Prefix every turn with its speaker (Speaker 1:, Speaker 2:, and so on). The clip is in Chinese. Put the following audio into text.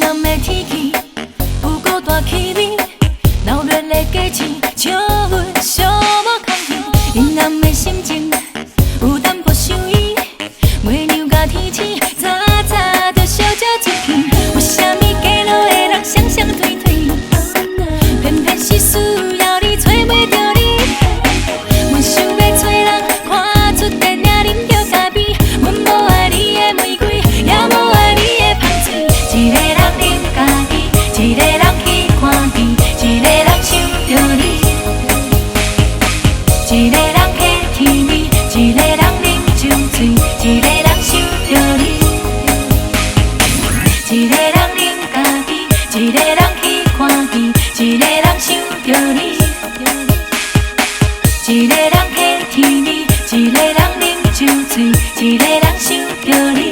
Speaker 1: 南的天气有够大气味，闹热的假期，笑阮寂寞空虚。阴暗的心情有淡薄伤意，月亮甲天星早早就烧这出去。为什么街路的人双双推推，偏偏是需要你找袂着你？阮想要找人看出电影啉着咖啡，阮无爱你的玫瑰，也无爱你的香水。一个人啉咖啡，一个人去看戏，一个人想着你。一个人客天味，一个人啉酒醉，一个人想着你。一个人啉咖啡，一个人去看戏，一个人想着你。一个人客天味，一个人啉酒醉，一个人想着你。